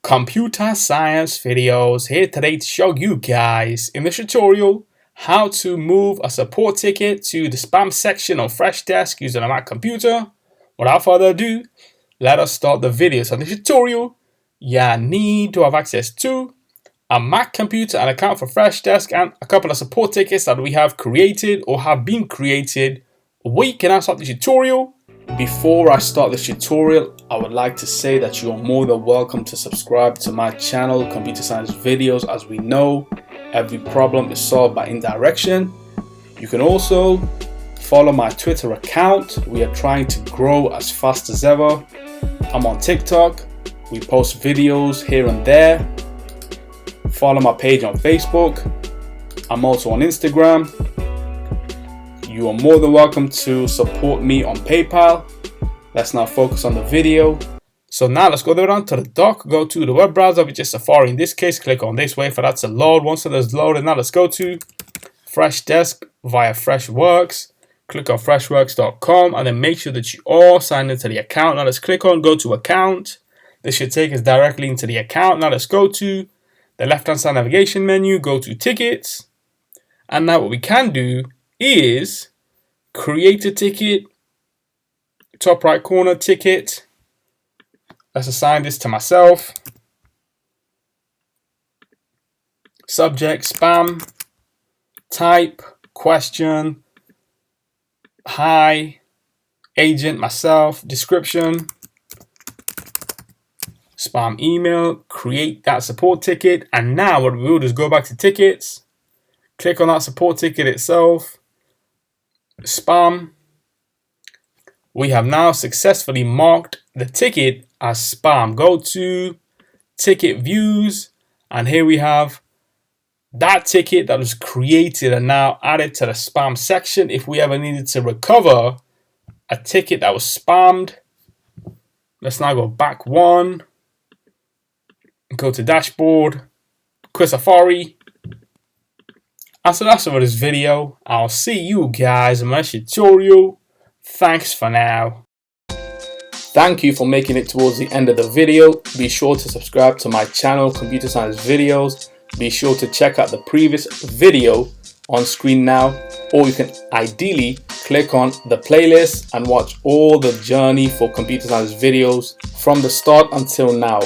Computer Science Videos here today to show you guys in this tutorial how to move a support ticket to the spam section on Freshdesk using a Mac computer. Without further ado, let us start the video. So in this tutorial, you need to have access to a Mac computer, an account for Freshdesk, and a couple of support tickets that we have created or have been created. We can now start the tutorial. Before I start this tutorial, I would like to say that you are more than welcome to subscribe to my channel, Computer Science Videos. As we know, every problem is solved by indirection. You can also follow my Twitter account. We are trying to grow as fast as ever. I'm on TikTok. We post videos here and there. Follow my page on Facebook. I'm also on Instagram. You are more than welcome to support me on PayPal. Let's now focus on the video. So now let's go down to the dock, go to the web browser, which is Safari in this case. Click on this, wait for that to load. Once it is loaded, now let's go to Freshdesk via Freshworks. Click on freshworks.com and then make sure that you are signed into the account. Now let's click on go to account. This should take us directly into the account. Now let's go to the left-hand side navigation menu, go to tickets. And now what we can do is create a ticket, top right corner ticket. Let's assign this to myself. Subject spam, type question, hi, agent myself, description, spam email, create that support ticket. And now what we will do is go back to tickets, click on that support ticket itself, spam. We have now successfully marked the ticket as spam. Go to ticket views, and here we have that ticket that was created and now added to the spam section. If we ever needed to recover a ticket that was spammed, let's now go back one, go to dashboard, quit Safari. And so that's it for this video. I'll see you guys in my tutorial. Thanks for now. Thank you for making it towards the end of the video. Be sure to subscribe to my channel, Computer Science Videos. Be sure to check out the previous video on screen now, or you can ideally click on the playlist and watch all the journey for Computer Science Videos from the start until now.